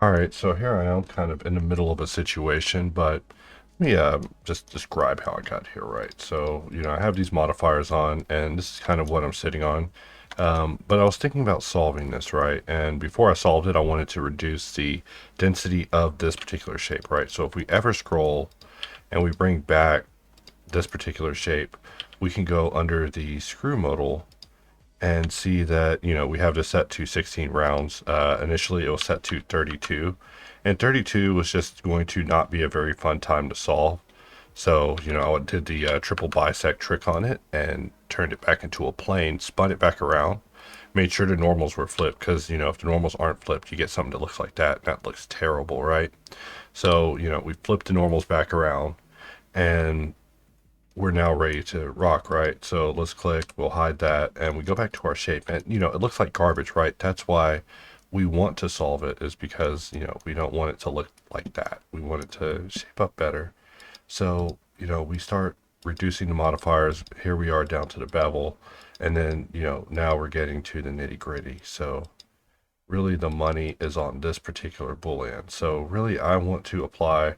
All right, so here I am kind of in the middle of a situation, but let me just describe how I got here, right? So, I have these modifiers on, and this is kind of what I'm sitting on. But I was thinking about solving this, right? And before I solved it, I wanted to reduce the density of this particular shape, right? So if we ever scroll and we bring back this particular shape, we can go under the screw modal and see that we have this set to 16 rounds. Initially it was set to 32, and 32 was just going to not be a very fun time to solve. So I did the triple bisect trick on it and turned it back into a plane, spun it back around, made sure the normals were flipped, because if the normals aren't flipped, you get something that looks like that. That looks terrible, right? So we flipped the normals back around, and we're now ready to rock, right? So let's click, we'll hide that, and we go back to our shape. And, it looks like garbage, right? That's why we want to solve it, is because, we don't want it to look like that. We want it to shape up better. So, we start reducing the modifiers. Here we are down to the bevel. And then, now we're getting to the nitty gritty. So really the money is on this particular boolean. So really I want to apply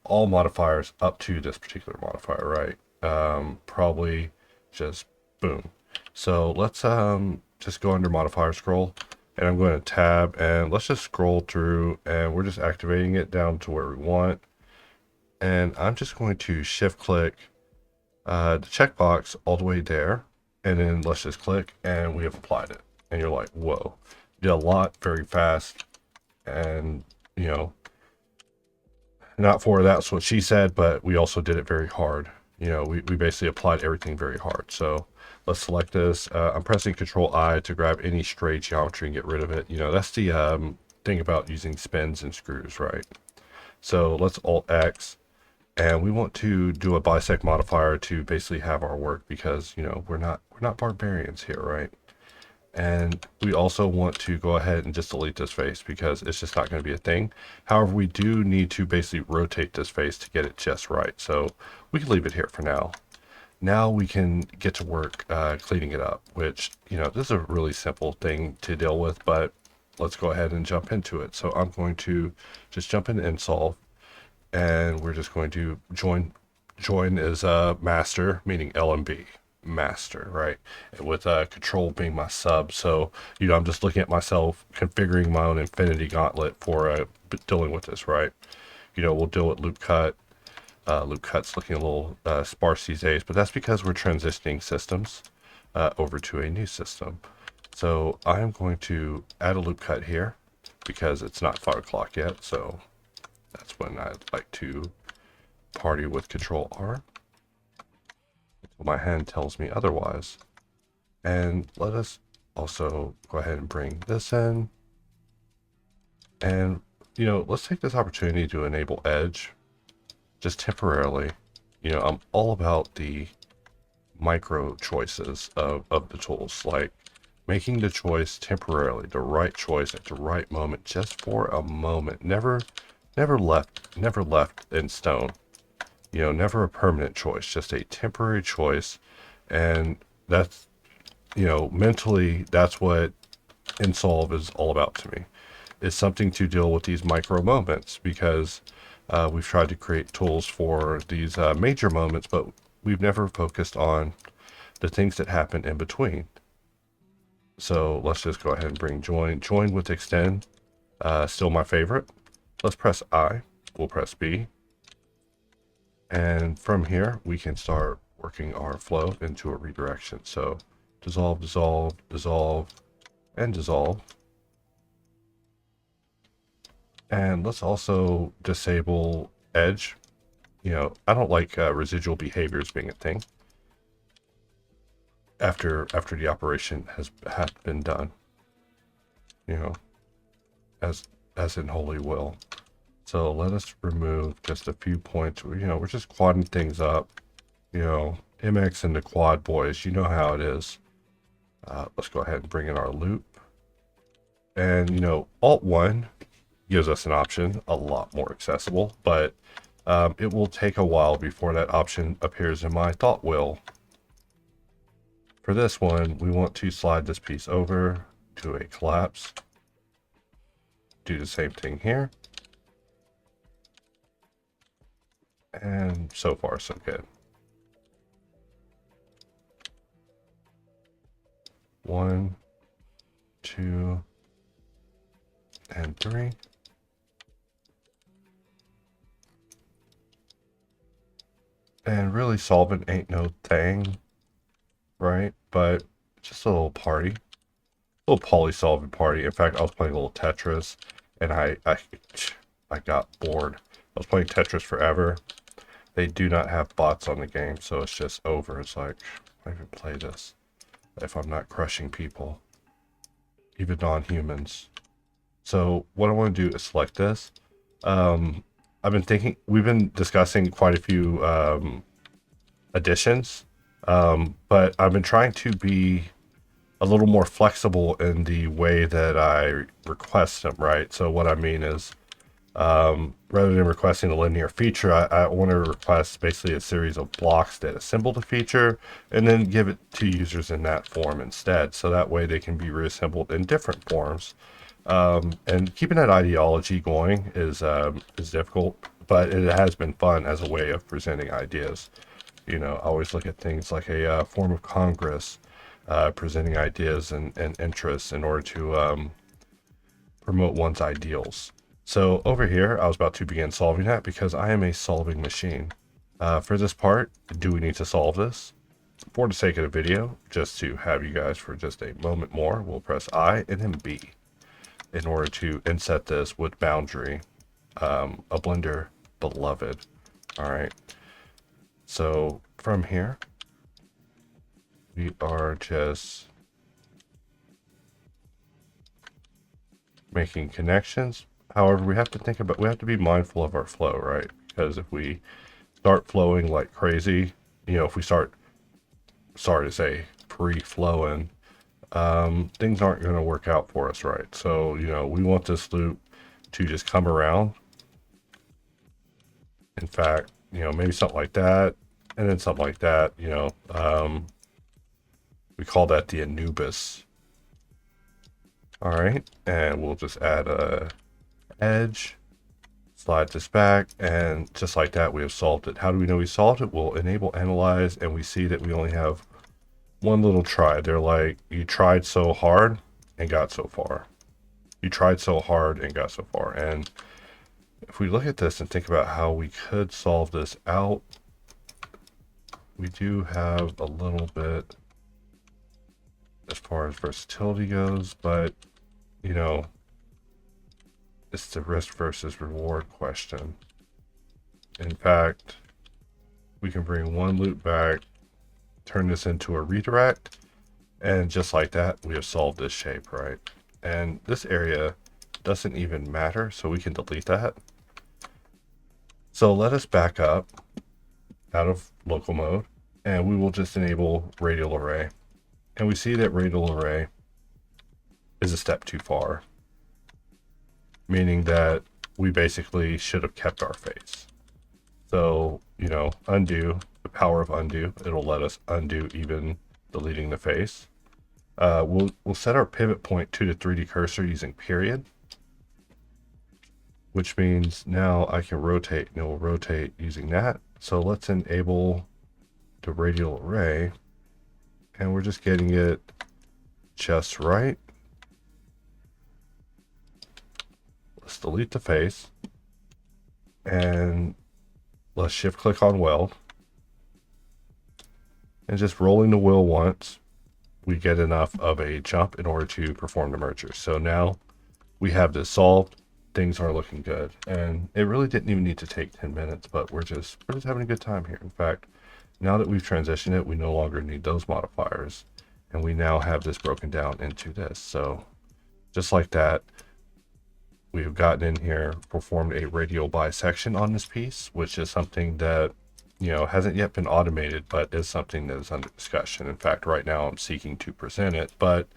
all modifiers up to this particular modifier, right? Probably just boom. So let's just go under modifier scroll, and I'm going to tab, and let's just scroll through, and we're just activating it down to where we want. And I'm just going to shift click the checkbox all the way there, and then let's just click, and we have applied it. And you're like, whoa, did a lot very fast. And you know not for that's what she said, but we also did it very hard. We basically applied everything very hard. So let's select this. I'm pressing Control I to grab any stray geometry and get rid of it. That's the thing about using spins and screws, right? So let's Alt X, and we want to do a bisect modifier to basically have our work, because we're not barbarians here, right? And we also want to go ahead and just delete this face, because it's just not going to be a thing. However, we do need to basically rotate this face to get it just right. So we can leave it here for now. Now we can get to work cleaning it up, which, this is a really simple thing to deal with, but let's go ahead and jump into it. So I'm going to just jump in nsolve, and we're just going to join. Join is master, meaning LMB master, right? With control being my sub. So I'm just looking at myself configuring my own infinity gauntlet for dealing with this, right? We'll deal with loop cut. Loop cut's looking a little sparse these days, but that's because we're transitioning systems over to a new system. So I'm going to add a loop cut here, because it's not 5 o'clock yet. So that's when I'd like to party with Control R. My hand tells me otherwise. And let us also go ahead and bring this in. And, let's take this opportunity to enable Edge just temporarily. I'm all about the micro choices of the tools, like making the choice temporarily, the right choice at the right moment, just for a moment. Never left in stone. Never a permanent choice, just a temporary choice. And that's, mentally, that's what nsolve is all about to me. It's something to deal with these micro moments, because we've tried to create tools for these major moments, but we've never focused on the things that happen in between. So let's just go ahead and bring join. Join with extend, still my favorite. Let's press I, we'll press B. And from here, we can start working our flow into a redirection. So dissolve, dissolve, dissolve, and dissolve. And let's also disable edge. I don't like residual behaviors being a thing after the operation has been done. You know, as in holy will. So let us remove just a few points. We're just quadding things up. MX and the quad boys, you know how it is. Let's go ahead and bring in our loop. And, Alt 1 gives us an option, a lot more accessible, but it will take a while before that option appears in my thought wheel. For this one, we want to slide this piece over to a collapse. do the same thing here. And so far, so good. 1, 2, and 3. And really solving ain't no thing, right? But just a little party. A little poly-solving party. In fact, I was playing a little Tetris, and I got bored. I was playing Tetris forever. They do not have bots on the game, so it's just over. It's like, why even play this if I'm not crushing people, even non-humans? So what I want to do is select this. We've been discussing quite a few additions, but I've been trying to be a little more flexible in the way that I request them, right? So what I mean is, rather than requesting a linear feature, I want to request basically a series of blocks that assemble the feature and then give it to users in that form instead. So that way they can be reassembled in different forms. And keeping that ideology going is difficult, but it has been fun as a way of presenting ideas. You know, I always look at things like a form of Congress, presenting ideas and interests in order to promote one's ideals. So over here, I was about to begin solving that because I am a solving machine. For this part, do we need to solve this? For the sake of the video, just to have you guys for just a moment more, we'll press I and then B in order to inset this with boundary, a Blender beloved. All right. So from here, we are just making connections. However, we have to be mindful of our flow, right? Because if we start flowing like crazy, you know, if we start, sorry to say, free-flowing, things aren't going to work out for us, right? So, you know, we want this loop to just come around. In fact, you know, maybe something like that, and then something like that, you know, we call that the Anubis. All right, and we'll just add a edge, slide this back, and just like that, we have solved it. How do we know we solved it? We'll enable analyze, and we see that we only have one little try. They're like, you tried so hard and got so far. You tried so hard and got so far. And if we look at this and think about how we could solve this out, we do have a little bit as far as versatility goes, but you know, it's the risk versus reward question. In fact, we can bring one loop back, turn this into a redirect, and just like that, we have solved this shape, right? And this area doesn't even matter, so we can delete that. So let us back up out of local mode, and we will just enable radial array. And we see that radial array is a step too far, meaning that we basically should have kept our face. So, you know, undo, the power of undo, it'll let us undo even deleting the face. We'll set our pivot point to the 3D cursor using period, which means now I can rotate, and it will rotate using that. So let's enable the radial array, and we're just getting it just right. Let's delete the face, and let's shift click on weld, and just rolling the wheel once, we get enough of a jump in order to perform the merger. So now we have this solved. Things are looking good, and it really didn't even need to take 10 minutes, but we're just having a good time here. In fact, now that we've transitioned it, we no longer need those modifiers, and we now have this broken down into this. So just like that, we've gotten in here, performed a radial bisection on this piece, which is something that, you know, hasn't yet been automated, but is something that is under discussion. In fact, right now I'm seeking to present it, but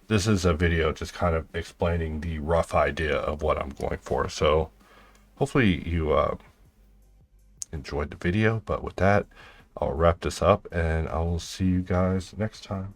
this is a video just kind of explaining the rough idea of what I'm going for. So hopefully you enjoyed the video, but with that, I'll wrap this up and I will see you guys next time.